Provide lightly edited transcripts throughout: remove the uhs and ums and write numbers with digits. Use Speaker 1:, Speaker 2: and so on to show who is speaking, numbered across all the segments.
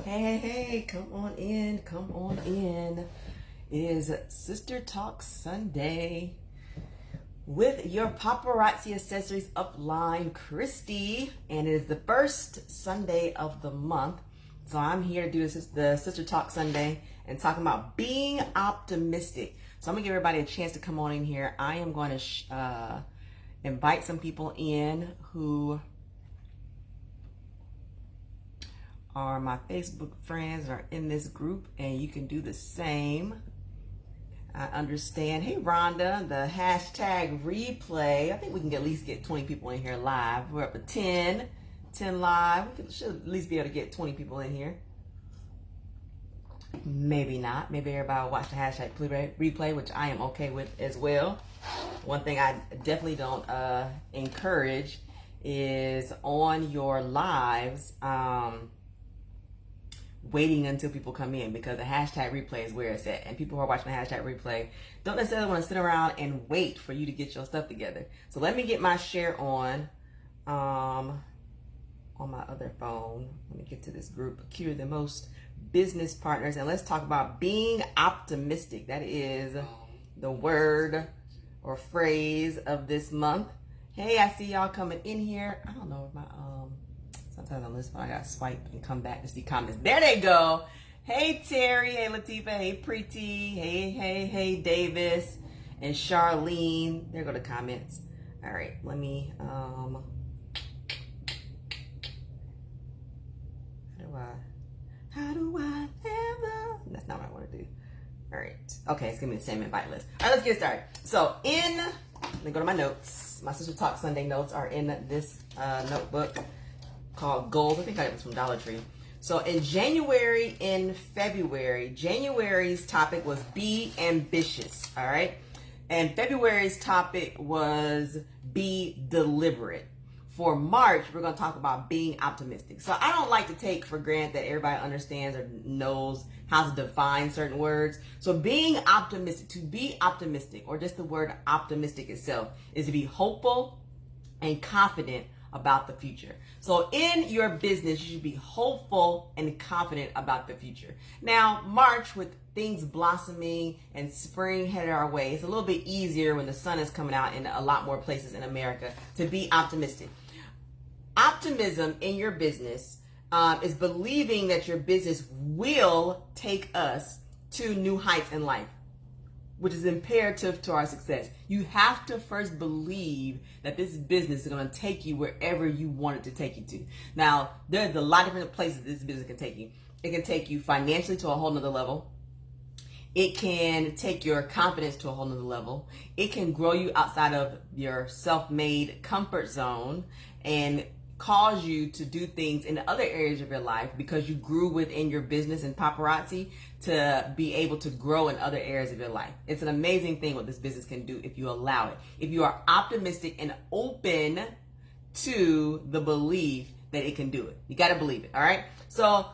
Speaker 1: Hey, come on in, come on in. It is Sister Talk Sunday with your paparazzi accessories upline, Christy, and it is the first Sunday of the month. So I'm here to do the Sister Talk Sunday and talking about being optimistic. So I'm gonna give everybody a chance to come on in here. I am going to invite some people in who are my Facebook friends are in this group, and you can do the same. I understand. Hey, Rhonda, the hashtag replay. I think we can at least get 20 people in here live. We're up to 10 live. We should at least be able to get 20 people in here. Maybe not. Maybe everybody will watch the hashtag replay, which I am okay with as well. One thing I definitely don't encourage is on your lives, waiting until people come in, because the hashtag replay is where it's at, and people who are watching the hashtag replay don't necessarily want to sit around and wait for you to get your stuff together. So let me get my share on my other phone. Let me get to this group, Cure the Most Business Partners, and let's talk about being optimistic. That is the word or phrase of this month. Hey, I see y'all coming in here. I don't know if my sometimes on this phone I gotta swipe and come back to see comments. There they go. Hey Terry, hey Latifa, hey Preeti, hey Davis, and Charlene. There go the comments. All right, let me how do I ever? That's not what I want to do. All right. Okay, it's gonna be the same invite list. All right, let's get started. So let me go to my notes. My Sister Talk Sunday notes are in this notebook called Goals. I think I got it from Dollar Tree. So in January and February, January's topic was be ambitious, all right? And February's topic was be deliberate. For March, we're going to talk about being optimistic. So I don't like to take for granted that everybody understands or knows how to define certain words. So being optimistic, to be optimistic, or just the word optimistic itself, is to be hopeful and confident about the future. So in your business, you should be hopeful and confident about the future. Now, March, with things blossoming and spring headed our way, it's a little bit easier when the sun is coming out in a lot more places in America to be optimistic. Optimism in your business is believing that your business will take us to new heights in life, which is imperative to our success. You have to first believe that this business is going to take you wherever you want it to take you to. Now, there's a lot of different places this business can take you. It can take you financially to a whole nother level. It can take your confidence to a whole nother level. It can grow you outside of your self-made comfort zone and cause you to do things in other areas of your life because you grew within your business and paparazzi to be able to grow in other areas of your life. It's an amazing thing what this business can do if you allow it. If you are optimistic and open to the belief that it can do it. You got to believe it, all right? So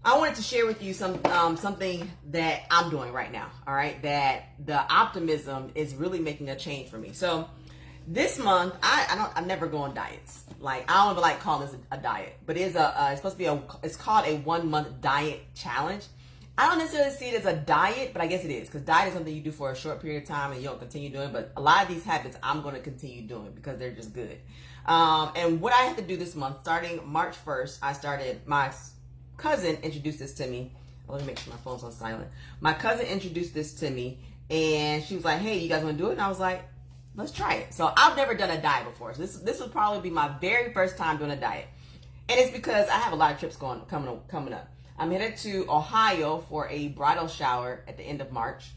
Speaker 1: I wanted to share with you something that I'm doing right now, all right? That the optimism is really making a change for me. So this month, I never go on diets. Like, I don't even like calling this a diet, but it's supposed to be it's called a 1 month diet challenge. I don't necessarily see it as a diet, but I guess it is, because diet is something you do for a short period of time and you don't continue doing. But a lot of these habits I'm going to continue doing because they're just good. And what I have to do this month, starting March 1st, my cousin introduced this to me. Let me make sure my phone's on silent. My cousin introduced this to me, and she was like, hey, you guys want to do it? And I was like, let's try it. So I've never done a diet before. So this would probably be my very first time doing a diet. And it's because I have a lot of trips coming up. I'm headed to Ohio for a bridal shower at the end of March.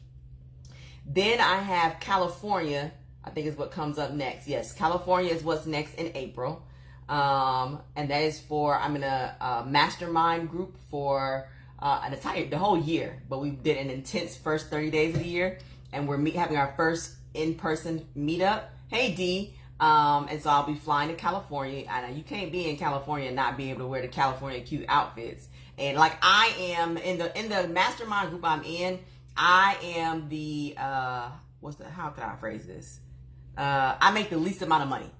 Speaker 1: Then I have California, I think is what comes up next. Yes, California is what's next in April. And that is I'm in a mastermind group for the whole year. But we did an intense first 30 days of the year. And we're having our first in-person meetup. Hey D. And so I'll be flying to California. I know you can't be in California and not be able to wear the California cute outfits. And like I am in the mastermind group I'm in, I am the how can I phrase this? I make the least amount of money.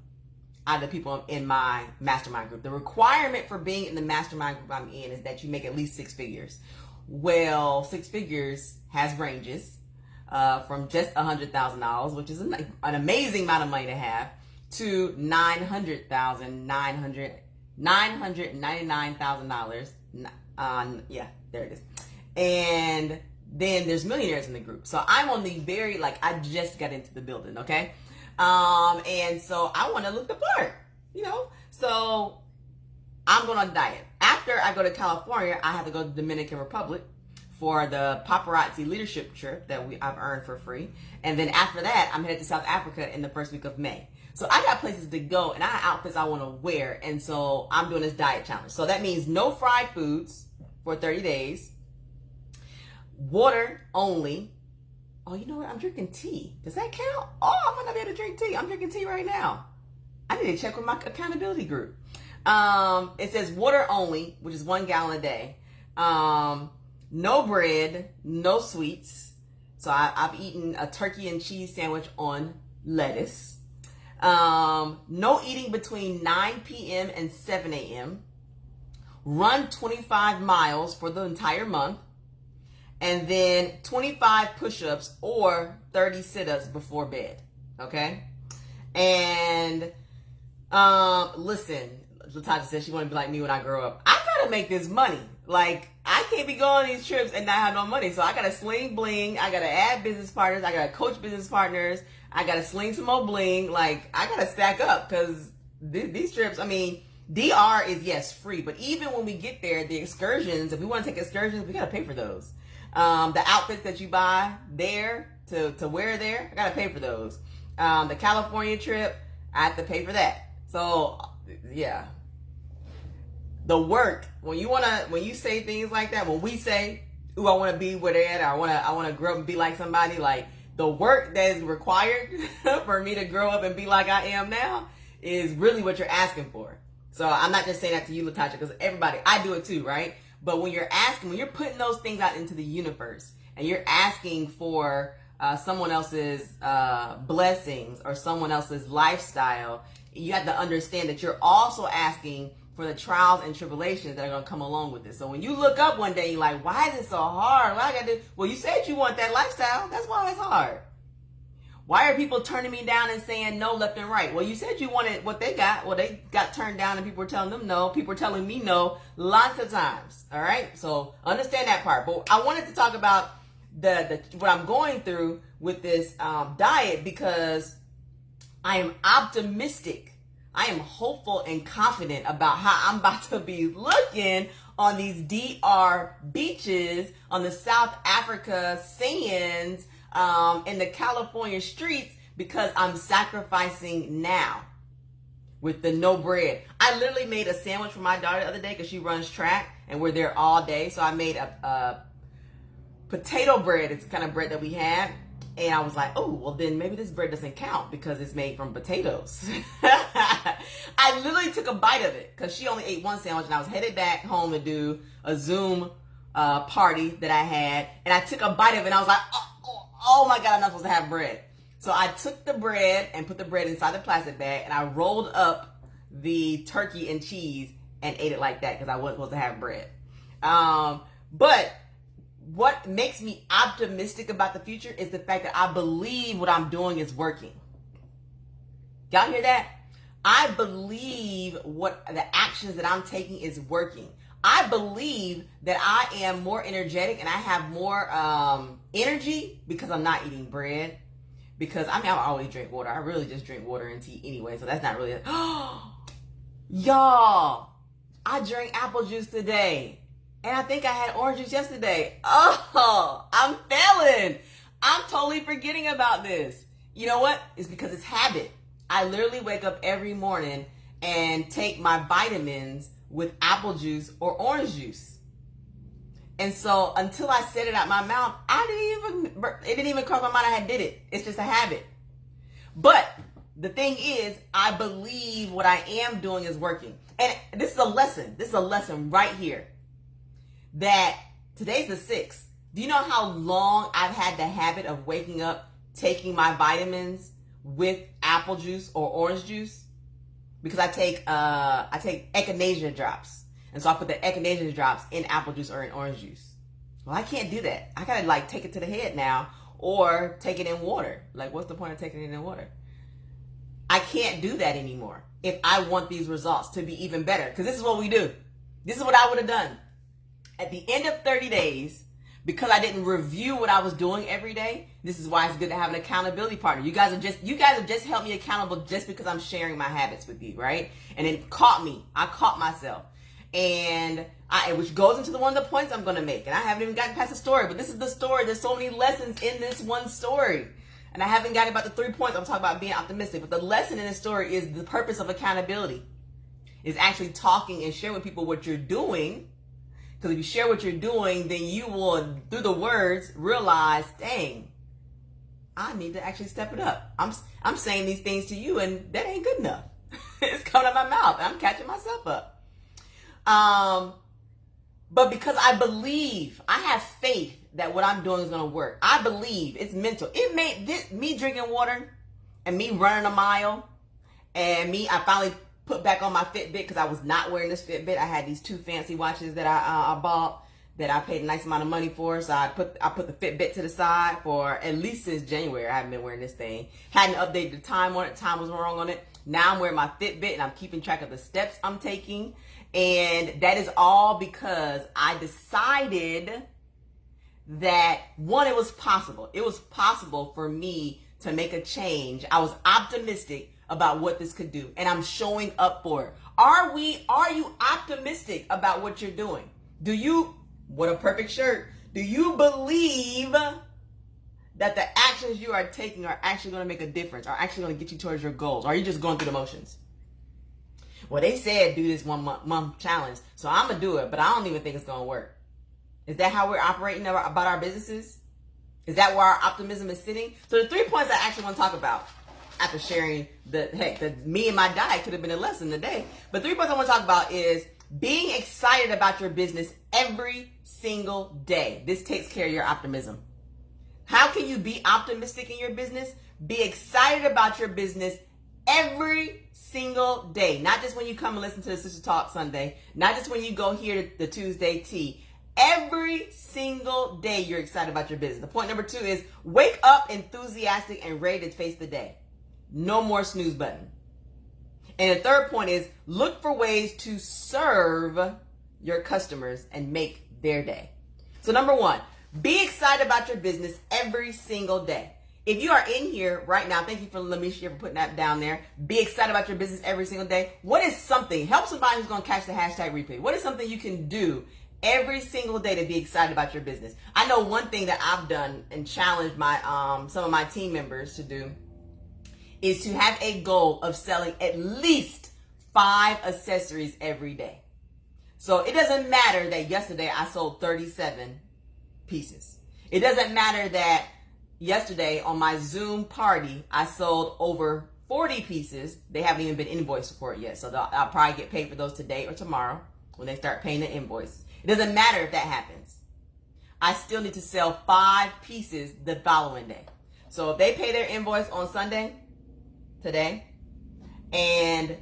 Speaker 1: out of the people in my mastermind group. The requirement for being in the mastermind group I'm in is that you make at least 6 figures. Well, 6 figures has ranges from just $100,000, which is an amazing amount of money to have, to $999,000. Yeah, there it is. And then there's millionaires in the group. So I'm on the very, I just got into the building, okay? And so I want to look the part, So I'm going on a diet. After I go to California, I have to go to the Dominican Republic for the paparazzi leadership trip that I've earned for free. And then after that, I'm headed to South Africa in the first week of May. So I got places to go and I have outfits I want to wear. And so I'm doing this diet challenge. So that means no fried foods for 30 days. Water only. Oh, you know what? I'm drinking tea. Does that count? Oh, I might not be able to drink tea. I'm drinking tea right now. I need to check with my accountability group. It says water only, which is 1 gallon a day. No bread, no sweets. So I've eaten a turkey and cheese sandwich on lettuce. No eating between 9 p.m. and 7 a.m. Run 25 miles for the entire month. And then 25 push-ups or 30 sit-ups before bed. Okay? And listen, Latasha says she want to be like me when I grow up. I gotta make this money. I can't be going on these trips and not have no money. So I gotta sling bling. I gotta add business partners. I gotta coach business partners. I gotta sling some more bling. I gotta stack up because these trips, DR is, yes, free. But even when we get there, the excursions, if we want to take excursions, we gotta pay for those. The outfits that you buy there to wear there, I gotta pay for those. The California trip, I have to pay for that. So yeah, the work, when you say things like that, when we say, "Ooh, I want to be where they're at," or I want to grow up and be like somebody, the work that is required for me to grow up and be like I am now is really what you're asking for. So I'm not just saying that to you, Latasha, because everybody, I do it too, right? But when you're putting those things out into the universe and you're asking for someone else's blessings or someone else's lifestyle, you have to understand that you're also asking for the trials and tribulations that are going to come along with this. So when you look up one day, you're like, why is it so hard? What I got to do? Well, you said you want that lifestyle. That's why it's hard. Why are people turning me down and saying no left and right? Well, you said you wanted what they got. Well, they got turned down and people were telling them no. People were telling me no lots of times. All right. So understand that part. But I wanted to talk about what I'm going through with this diet because I am optimistic. I am hopeful and confident about how I'm about to be looking on these DR beaches, on the South Africa sands, in the California streets, because I'm sacrificing now with the no bread. I literally made a sandwich for my daughter the other day because she runs track and we're there all day. So I made a potato bread. It's the kind of bread that we have. And I was like, oh, well then maybe this bread doesn't count because it's made from potatoes. I literally took a bite of it because she only ate one sandwich and I was headed back home to do a Zoom party that I had. And I took a bite of it and I was like, oh my God, I'm not supposed to have bread. So I took the bread and put the bread inside the plastic bag and I rolled up the turkey and cheese and ate it like that because I wasn't supposed to have bread. But what makes me optimistic about the future is the fact that I believe what I'm doing is working. Y'all hear that? I believe what the actions that I'm taking is working. I believe that I am more energetic and I have more energy because I'm not eating bread. Because I always drink water. I really just drink water and tea anyway, so that's not really Y'all, I drank apple juice today. And I think I had orange juice yesterday. Oh, I'm failing. I'm totally forgetting about this. You know what? It's because it's habit. I literally wake up every morning and take my vitamins with apple juice or orange juice. And so until I said it out my mouth, it didn't even cross my mind I had did it. It's just a habit. But the thing is, I believe what I am doing is working. And this is a lesson. This is a lesson right here. That today's the 6th. Do you know how long I've had the habit of waking up, taking my vitamins with apple juice or orange juice? because I take echinacea drops. And so I put the echinacea drops in apple juice or in orange juice. Well, I can't do that. I gotta like take it to the head now or take it in water. Like, what's the point of taking it in water? I can't do that anymore if I want these results to be even better. Because this is what we do. This is what I would have done. At the end of 30 days, because I didn't review what I was doing every day, this is why it's good to have an accountability partner. You guys have just held me accountable just because I'm sharing my habits with you, right? And it caught me. I caught myself. And which goes into one of the points I'm going to make. And I haven't even gotten past the story, but this is the story. There's so many lessons in this one story. And I haven't gotten about the 3 points. I'm talking about being optimistic. But the lesson in this story is the purpose of accountability. Is actually talking and sharing with people what you're doing. Because if you share what you're doing, then you will, through the words, realize, dang, I need to actually step it up. I'm saying these things to you, and that ain't good enough. It's coming out of my mouth, and I'm catching myself up. But because I believe, I have faith that what I'm doing is going to work. I believe it's mental. It made me drinking water and me running a mile and I finally put back on my Fitbit because I was not wearing this Fitbit. I had these 2 fancy watches that I bought that I paid a nice amount of money for. So I put the Fitbit to the side for at least since January. I haven't been wearing this thing. Hadn't updated the time on it. Time was wrong on it. Now I'm wearing my Fitbit and I'm keeping track of the steps I'm taking. And that is all because I decided that, one, it was possible. It was possible for me to make a change. I was optimistic about what this could do, and I'm showing up for it. Are you optimistic about what you're doing? What a perfect shirt. Do you believe that the actions you are taking are actually going to make a difference, are actually going to get you towards your goals? Or are you just going through the motions? Well, they said do this 1 month challenge, so I'm going to do it, but I don't even think it's going to work. Is that how we're operating about our businesses? Is that where our optimism is sitting? So the 3 points I actually want to talk about after sharing me and my diet could have been a lesson today. But 3 points I want to talk about is being excited about your business every single day. This takes care of your optimism. How can you be optimistic in your business? Be excited about your business every single day. Not just when you come and listen to the Sister Talk Sunday. Not just when you go hear the Tuesday tea. Every single day you're excited about your business. The point number 2 is wake up enthusiastic and ready to face the day. No more snooze button. And the third point is look for ways to serve your customers and make their day. So number 1, be excited about your business every single day. If you are in here right now, thank you for Lamisha for putting that down there. Be excited about your business every single day. What is something? Help somebody who's going to catch the hashtag replay. What is something you can do every single day to be excited about your business? I know one thing that I've done and challenged my some of my team members to do is to have a goal of selling at least 5 accessories every day. So it doesn't matter that yesterday I sold 37 pieces. It doesn't matter that yesterday on my Zoom party, I sold over 40 pieces. They haven't even been invoiced for it yet. So I'll probably get paid for those today or tomorrow when they start paying the invoice. It doesn't matter if that happens. I still need to sell 5 pieces the following day. So if they pay their invoice on Sunday, today, and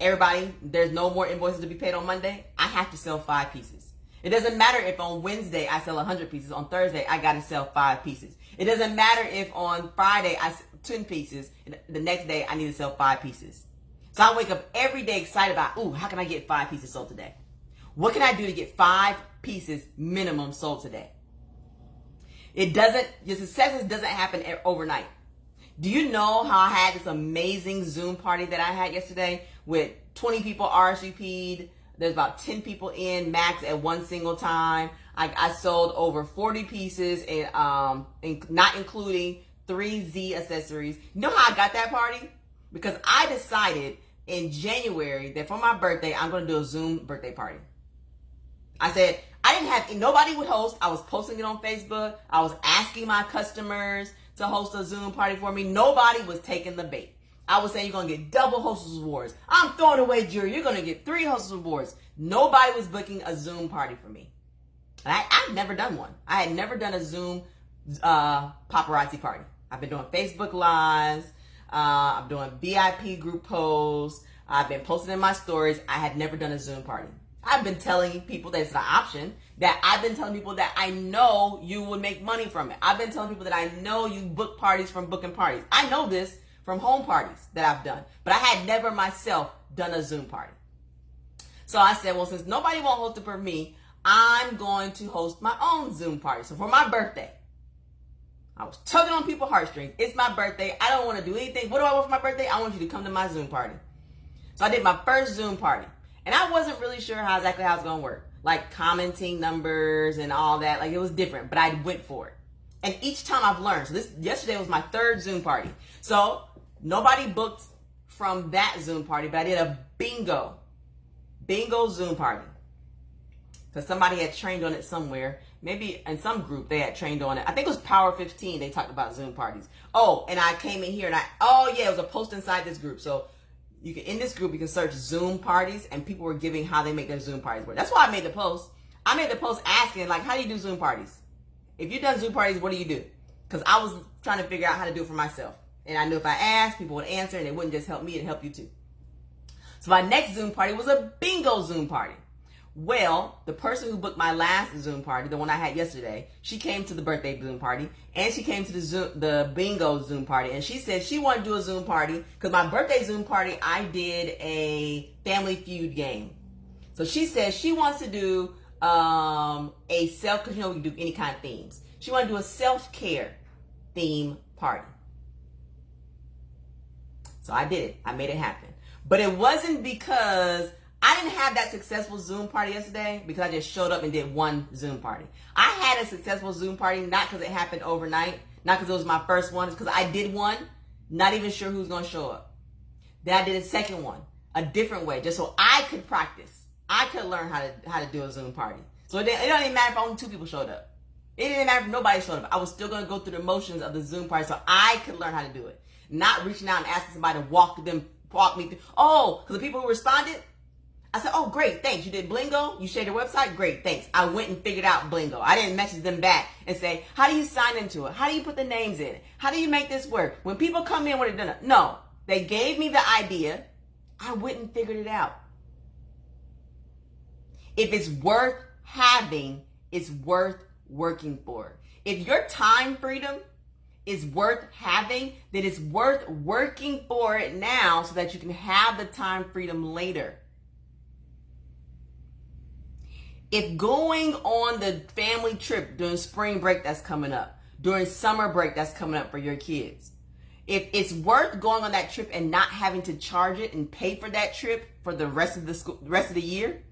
Speaker 1: everybody, there's no more invoices to be paid on Monday, I have to sell 5 pieces. It doesn't matter if on Wednesday I sell 100 pieces. On Thursday, I got to sell 5 pieces. It doesn't matter if on Friday I sell 10 pieces. The next day, I need to sell 5 pieces. So I wake up every day excited about, how can I get 5 pieces sold today? What can I do to get 5 pieces minimum sold today? Your success doesn't happen overnight. Do you know how I had this amazing Zoom party that I had yesterday with 20 people RSVP'd? There's about 10 people in max at one single time. I sold over 40 pieces and not including 3 Z accessories. You know how I got that party? Because I decided in January that for my birthday, I'm going to do a Zoom birthday party. I said, nobody would host. I was posting it on Facebook. I was asking my customers to host a Zoom party for me. Nobody was taking the bait. I was saying you're going to get double hostess awards. I'm throwing away jury. You're going to get 3 hostess awards. Nobody was booking a Zoom party for me. I've never done one. I had never done a Zoom paparazzi party. I've been doing Facebook Lives. I'm doing VIP group posts. I've been posting in my stories. I had never done a Zoom party. I've been telling people that it's an option, that I've been telling people that I know you would make money from it. I've been telling people that I know you book parties from booking parties. I know this from home parties that I've done, but I had never myself done a Zoom party. So I said, well, since nobody won't host it for me, I'm going to host my own Zoom party. So for my birthday, I was tugging on people's heartstrings. It's my birthday. I don't want to do anything. What do I want for my birthday? I want you to come to my Zoom party. So I did my first Zoom party. And I wasn't really sure exactly how it's going to work. Like commenting numbers and all that. Like it was different, but I went for it. And each time I've learned. So yesterday was my third Zoom party. So nobody booked from that Zoom party, but I did a bingo Zoom party. Because somebody had trained on it somewhere. Maybe in some group they had trained on it. I think it was Power 15. They talked about Zoom parties. Oh, and I came in here and it was a post inside this group. So you can, in this group, you can search Zoom parties, and people were giving how they make their Zoom parties work. That's why I made the post. I made the post asking, like, how do you do Zoom parties? If you've done Zoom parties, what do you do? Because I was trying to figure out how to do it for myself. And I knew if I asked, people would answer, and it wouldn't just help me, it'd help you too. So my next Zoom party was a bingo Zoom party. Well, the person who booked my last Zoom party, the one I had yesterday, she came to the birthday Zoom party, and she came to the bingo Zoom party, and she said she wanted to do a Zoom party because my birthday Zoom party, I did a Family Feud game. So she said she wants to do because we can do any kind of themes. She wanted to do a self-care theme party. So I did it. I made it happen. But it wasn't because I didn't have that successful Zoom party yesterday because I just showed up and did one Zoom party. I had a successful Zoom party not because it happened overnight, not because it was my first one, it's because I did one, not even sure who's going to show up. Then I did a second one, a different way, just so I could practice. I could learn how to do a Zoom party. So it don't even matter if only 2 people showed up. It didn't matter if nobody showed up. I was still going to go through the motions of the Zoom party so I could learn how to do it. Not reaching out and asking somebody to walk me through. Oh, because the people who responded, I said, oh, great, thanks. You did Blingo? You shared your website? Great, thanks. I went and figured out Blingo. I didn't message them back and say, how do you sign into it? How do you put the names in? How do you make this work? When people come in, what are they doing? No, they gave me the idea. I went and figured it out. If it's worth having, it's worth working for. If your time freedom is worth having, then it's worth working for it now so that you can have the time freedom later. If going on the family trip during spring break that's coming up, during summer break that's coming up for your kids, if it's worth going on that trip and not having to charge it and pay for that trip for the rest of the year,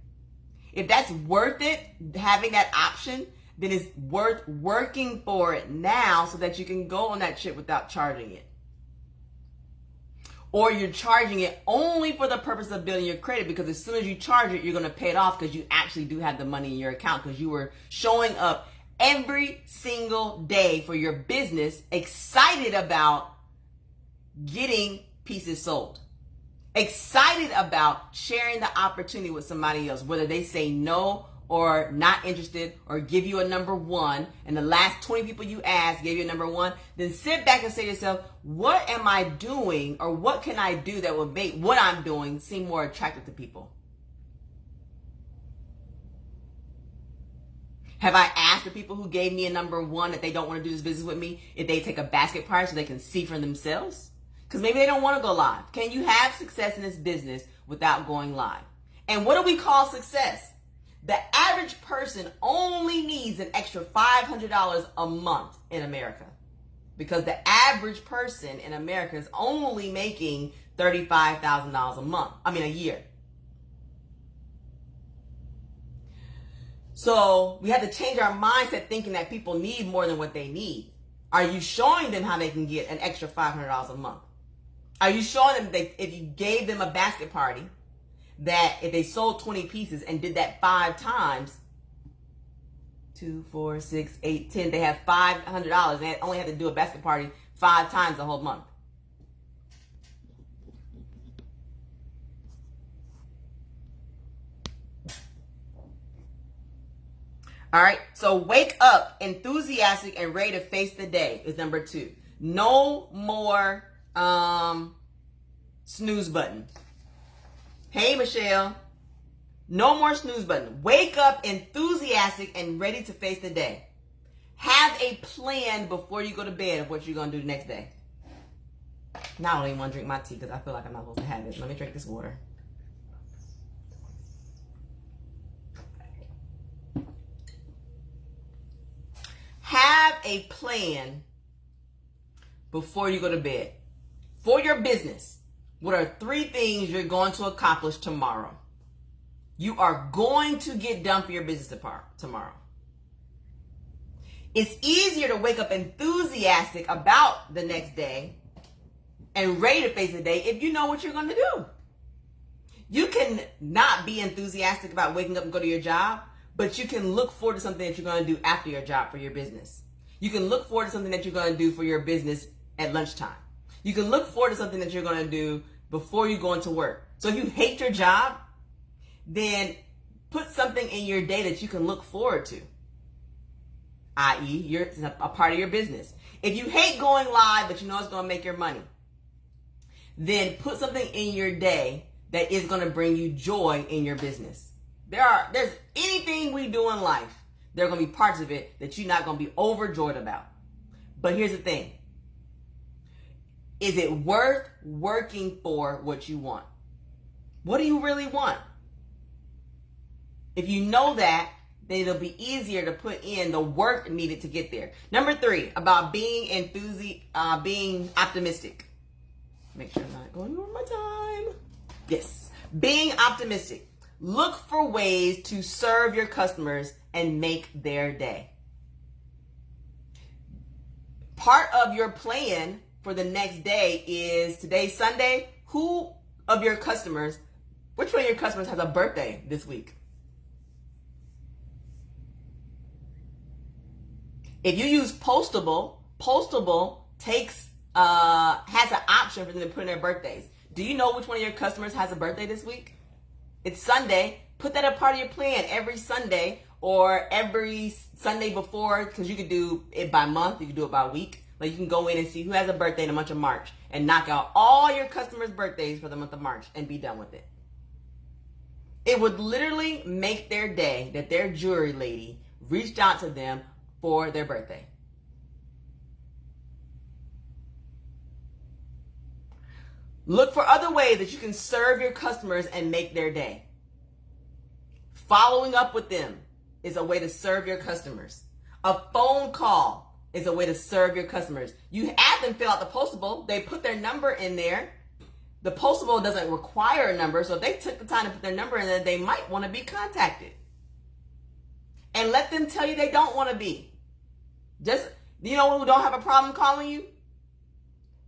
Speaker 1: if that's worth it, having that option, then it's worth working for it now so that you can go on that trip without charging it. Or you're charging it only for the purpose of building your credit, because as soon as you charge it, you're going to pay it off because you actually do have the money in your account because you were showing up every single day for your business, excited about getting pieces sold, excited about sharing the opportunity with somebody else, whether they say no or not interested or give you a number one, and the last 20 people you asked gave you a number one, then sit back and say to yourself, what am I doing, or what can I do that will make what I'm doing seem more attractive to people? Have I asked the people who gave me a number one that they don't want to do this business with me if they take a basket party so they can see for themselves? Because maybe they don't want to go live. Can you have success in this business without going live? And what do we call success? The average person only needs an extra $500 a month in America, because the average person in America is only making $35,000 a year. So we have to change our mindset thinking that people need more than what they need. Are you showing them how they can get an extra $500 a month? Are you showing them that if you gave them a basket party, that if they sold 20 pieces and did that 5 times, 2, 4, 6, 8, 10, they have $500. They only have to do a basket party 5 times the whole month. All right, so wake up enthusiastic and ready to face the day is number 2. No more snooze button. Hey, Michelle. No more snooze button. Wake up enthusiastic and ready to face the day. Have a plan before you go to bed of what you're going to do the next day. Now I don't even want to drink my tea because I feel like I'm not supposed to have it. Let me drink this water. Have a plan before you go to bed. For your business, what are 3 things you're going to accomplish tomorrow? You are going to get done for your business tomorrow. It's easier to wake up enthusiastic about the next day and ready to face the day if you know what you're going to do. You can not be enthusiastic about waking up and go to your job, but you can look forward to something that you're going to do after your job for your business. You can look forward to something that you're going to do for your business at lunchtime. You can look forward to something that you're going to do before you go into work. So if you hate your job, then put something in your day that you can look forward to, i.e. you're a part of your business. If you hate going live, but you know it's going to make your money, then put something in your day that is going to bring you joy in your business. There's anything we do in life, there are going to be parts of it that you're not going to be overjoyed about. But here's the thing. Is it worth working for what you want? What do you really want? If you know that, then it'll be easier to put in the work needed to get there. Number 3, about being being optimistic. Make sure I'm not going over my time. Yes. Being optimistic. Look for ways to serve your customers and make their day. Part of your plan for the next day is, today's Sunday, which one of your customers has a birthday this week? If you use Postable has an option for them to put in their birthdays. Do you know which one of your customers has a birthday this week? It's Sunday. Put that a part of your plan every Sunday or every Sunday before, because you could do it by month. You can do it by week. Like, you can go in and see who has a birthday in the month of March and knock out all your customers' birthdays for the month of March and be done with it. It would literally make their day that their jewelry lady reached out to them for their birthday. Look for other ways that you can serve your customers and make their day. Following up with them is a way to serve your customers. A phone call is a way to serve your customers. You have them fill out the Postable. They put their number in there. The Postable doesn't require a number, so if they took the time to put their number in there, they might want to be contacted. And let them tell you they don't want to be. Just, you know who don't have a problem calling you?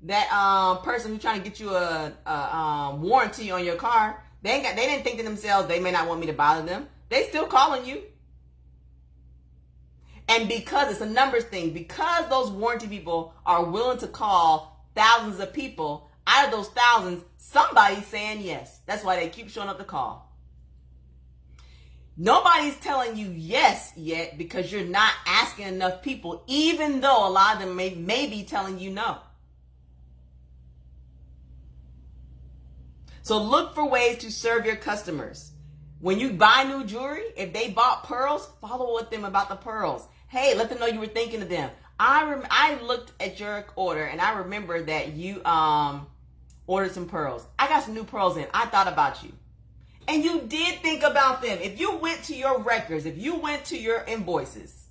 Speaker 1: That person who's trying to get you a warranty on your car. They didn't think to themselves, they may not want me to bother them. They still calling you. And because it's a numbers thing, because those warranty people are willing to call thousands of people, out of those thousands, somebody's saying yes. That's why they keep showing up to call. Nobody's telling you yes yet because you're not asking enough people, even though a lot of them may be telling you no. So look for ways to serve your customers. When you buy new jewelry, if they bought pearls, follow with them about the pearls. Hey, let them know you were thinking of them. I looked at your order and I remember that you ordered some pearls. I got some new pearls in. I thought about you. And you did think about them. If you went to your records, if you went to your invoices,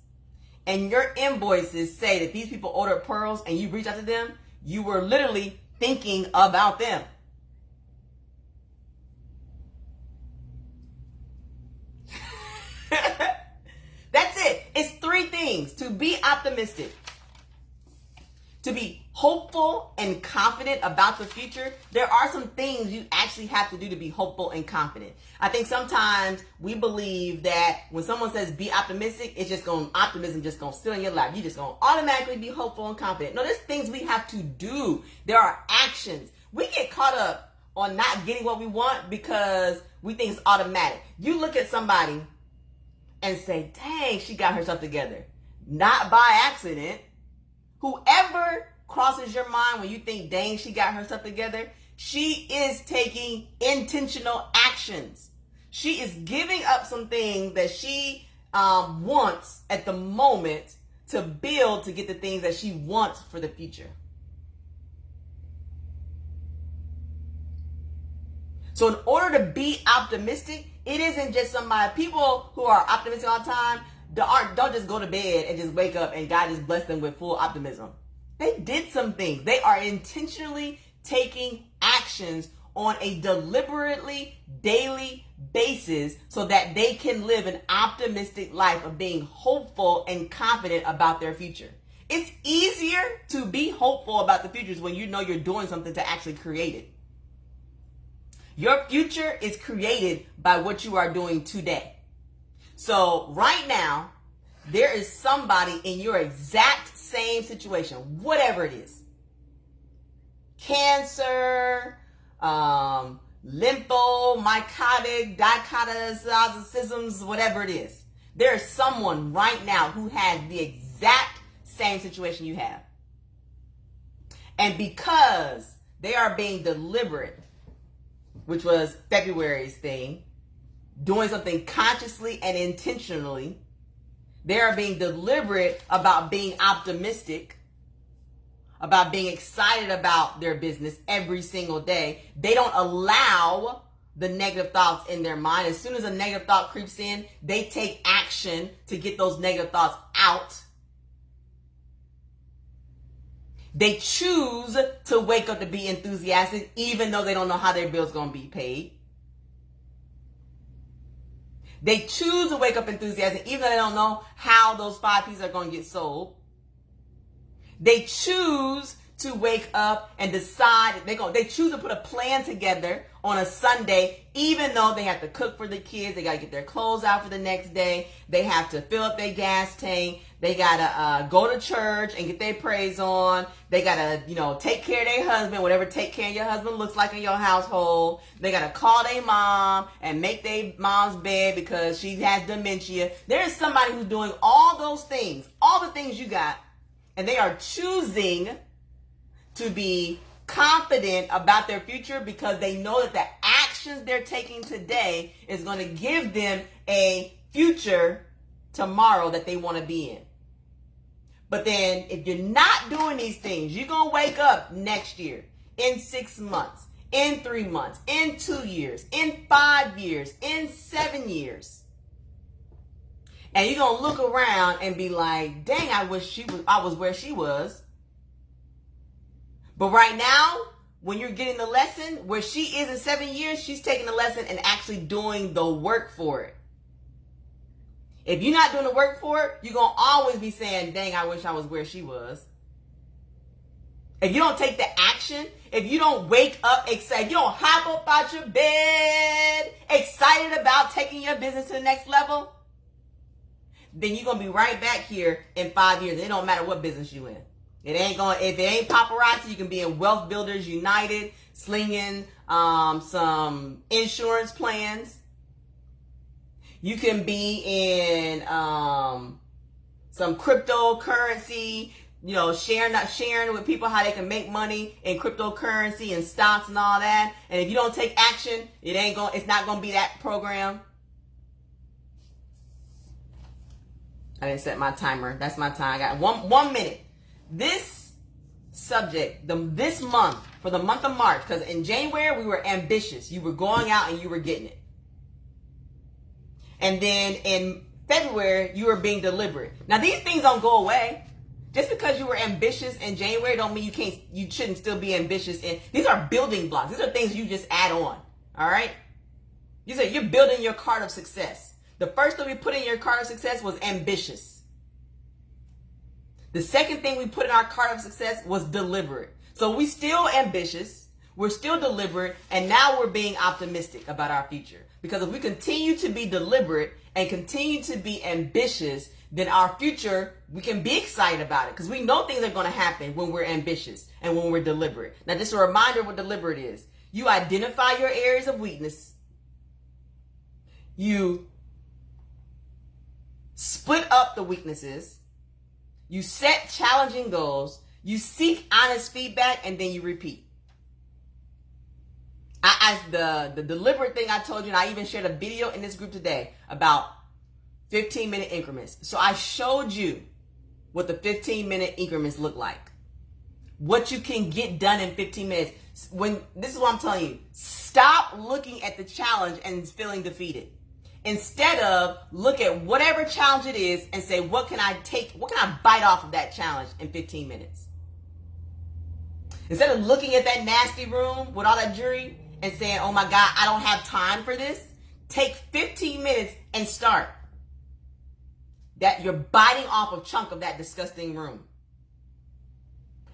Speaker 1: and your invoices say that these people ordered pearls and you reached out to them, you were literally thinking about them. That's it. It's 3 things. To be optimistic, to be hopeful and confident about the future. There are some things you actually have to do to be hopeful and confident. I think sometimes we believe that when someone says be optimistic, optimism just gonna sit in your lap. You just gonna automatically be hopeful and confident. No, there's things we have to do. There are actions. We get caught up on not getting what we want because we think it's automatic. You look at somebody and say, dang, she got herself together. Not by accident. Whoever crosses your mind when you think, dang, she got herself together, She is taking intentional actions. She is giving up some things that she wants at the moment to build to get the things that she wants for the future. So in order to be optimistic, it isn't just somebody, people who are optimistic all the time, don't just go to bed and just wake up and God just bless them with full optimism. They did some things. They are intentionally taking actions on a deliberately daily basis so that they can live an optimistic life of being hopeful and confident about their future. It's easier to be hopeful about the future when you know you're doing something to actually create it. Your future is created by what you are doing today. So right now, there is somebody in your exact same situation, whatever it is. Cancer, lymphomycotic, dichotocisms, whatever it is. There is someone right now who has the exact same situation you have. And because they are being deliberate, which was February's thing, doing something consciously and intentionally, they are being deliberate about being optimistic, about being excited about their business every single day. They don't allow the negative thoughts in their mind. As soon as a negative thought creeps in, they take action to get those negative thoughts out. They choose to wake up to be enthusiastic, even though they don't know how their bill's going to be paid. They choose to wake up enthusiastic, even though they don't know how those 5 pieces are going to get sold. They choose to wake up and decide they choose to put a plan together on a Sunday, even though they have to cook for the kids, they got to get their clothes out for the next day, they have to fill up their gas tank, they got to go to church and get their praise on, they got to, take care of their husband, whatever take care of your husband looks like in your household, they got to call their mom and make their mom's bed because she has dementia. There is somebody who's doing all those things, all the things you got, and they are choosing to be confident about their future because they know that the actions they're taking today is going to give them a future tomorrow that they want to be in. But then if you're not doing these things, you're going to wake up next year, in 6 months, in 3 months, in 2 years, in 5 years, in 7 years. And you're going to look around and be like, dang, I was where she was. But right now, when you're getting the lesson, where she is in 7 years, she's taking the lesson and actually doing the work for it. If you're not doing the work for it, you're going to always be saying, dang, I wish I was where she was. If you don't take the action, if you don't wake up excited, you don't hop up out your bed excited about taking your business to the next level, then you're going to be right back here in 5 years. It don't matter what business you in. If it ain't paparazzi, you can be in Wealth Builders United, slinging some insurance plans. You can be in some cryptocurrency, sharing with people how they can make money in cryptocurrency and stocks and all that. And if you don't take action, it's not gonna be that program. I didn't set my timer. That's my time. I got one minute. This subject, this month, for the month of March, because in January we were ambitious. You were going out and you were getting it. And then in February, you were being deliberate. Now these things don't go away. Just because you were ambitious in January don't mean you shouldn't still be ambitious these are building blocks. These are things you just add on. All right? You said you're building your card of success. The first thing we put in your card of success was ambitious. The second thing we put in our card of success was deliberate. So we still ambitious, we're still deliberate, and now we're being optimistic about our future. Because if we continue to be deliberate and continue to be ambitious, then our future, we can be excited about it because we know things are going to happen when we're ambitious and when we're deliberate. Now, just a reminder what deliberate is. You identify your areas of weakness. You split up the weaknesses. You set challenging goals. You seek honest feedback, and then you repeat. The deliberate thing I told you, and I even shared a video in this group today about 15-minute increments. So I showed you what the 15-minute increments look like. What you can get done in 15 minutes. This is what I'm telling you. Stop looking at the challenge and feeling defeated. Instead of look at whatever challenge it is and say, what can I bite off of that challenge in 15 minutes? Instead of looking at that nasty room with all that jewelry and saying, oh my God, I don't have time for this, take 15 minutes and start. That you're biting off a chunk of that disgusting room.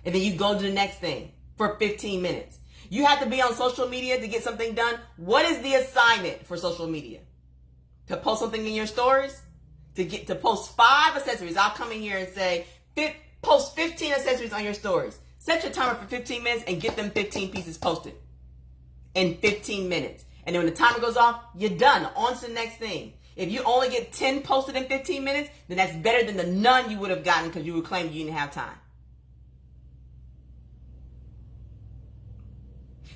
Speaker 1: And then you go to the next thing for 15 minutes. You have to be on social media to get something done. What is the assignment for social media? To post something in your stories? To post 5 accessories. I'll come in here and say, post 15 accessories on your stories. Set your timer for 15 minutes and get them 15 pieces posted in 15 minutes. And then when the timer goes off, you're done. On to the next thing. If you only get 10 posted in 15 minutes, then that's better than the none you would have gotten because you would claim you didn't have time.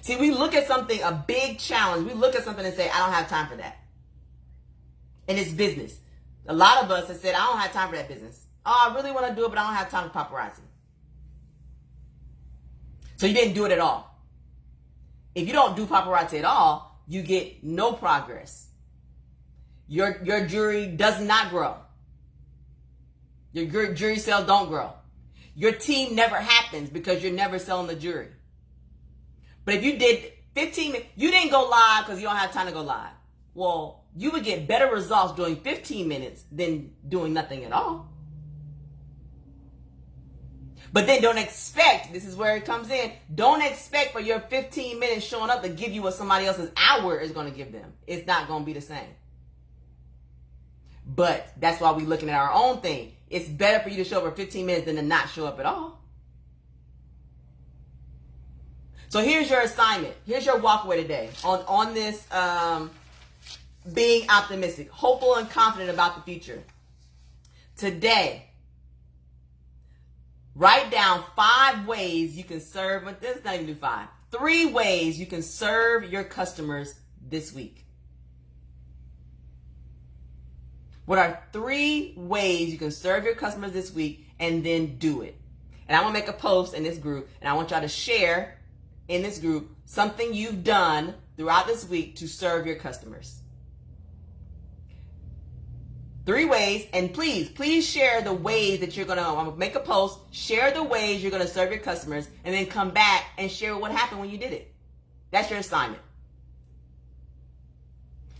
Speaker 1: See, we look at something, a big challenge. We look at something and say, I don't have time for that. And it's business. A lot of us have said, I don't have time for that business. Oh, I really want to do it, but I don't have time for paparazzi. So you didn't do it at all. If you don't do paparazzi at all, you get no progress. Your jewelry does not grow. Your jewelry sales don't grow. Your team never happens because you're never selling the jewelry. But if you did 15 minutes, you didn't go live because you don't have time to go live. Well, you would get better results doing 15 minutes than doing nothing at all. But then don't expect, this is where it comes in, don't expect for your 15 minutes showing up to give you what somebody else's hour is going to give them. It's not going to be the same. But that's why we're looking at our own thing. It's better for you to show up for 15 minutes than to not show up at all. So here's your assignment. Here's your walkaway today on this being optimistic, hopeful and confident about the future. Today, write down 5 ways you can serve, but let's not even do 5. 3 ways you can serve your customers this week. What are 3 ways you can serve your customers this week and then do it? And I'm going to make a post in this group and I want y'all to share in this group something you've done throughout this week to serve your customers. 3 ways, and please share the ways that I'm going to make a post, share the ways you're going to serve your customers, and then come back and share what happened when you did it. That's your assignment.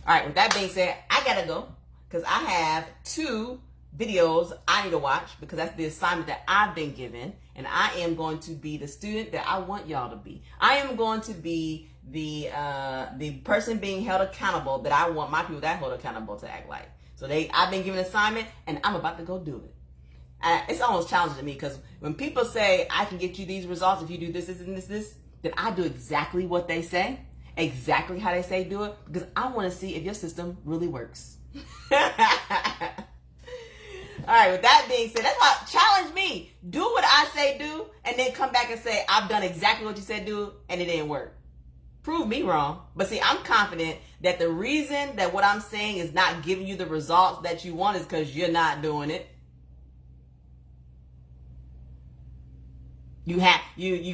Speaker 1: All right, with that being said, I got to go because I have 2 videos I need to watch because that's the assignment that I've been given, and I am going to be the student that I want y'all to be. I am going to be the person being held accountable that I want my people that hold accountable to act like. So I've been given an assignment, and I'm about to go do it. It's almost challenging to me because when people say, I can get you these results if you do this, and this, then I do exactly what they say, exactly how they say do it, because I want to see if your system really works. All right, with that being said, that's why challenge me. Do what I say do, and then come back and say, I've done exactly what you said do, and it didn't work. Prove me wrong. But see, I'm confident that the reason that what I'm saying is not giving you the results that you want is because you're not doing it. You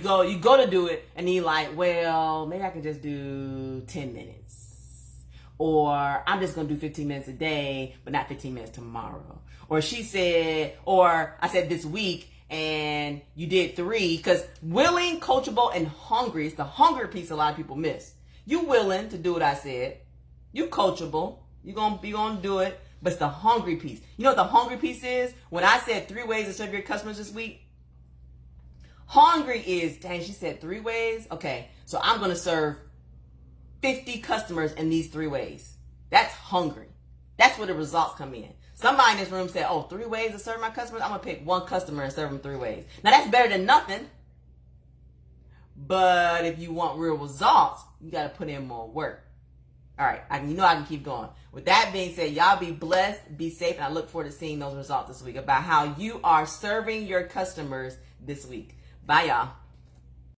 Speaker 1: go to do it and you're like, well, maybe I can just do 10 minutes. Or I'm just going to do 15 minutes a day, but not 15 minutes tomorrow. Or I said this week, and you did 3, because willing, coachable, and hungry is the hunger piece a lot of people miss. You willing to do what I said. You coachable. You're going to do it, but it's the hungry piece. You know what the hungry piece is? When I said 3 ways to serve your customers this week, hungry is, dang, she said 3 ways? Okay, so I'm going to serve 50 customers in these 3 ways. That's hungry. That's where the results come in. Somebody in this room said, 3 ways to serve my customers? I'm going to pick 1 customer and serve them 3 ways. Now, that's better than nothing. But if you want real results, you got to put in more work. All right, I can keep going. With that being said, y'all be blessed, be safe, and I look forward to seeing those results this week about how you are serving your customers this week. Bye, y'all.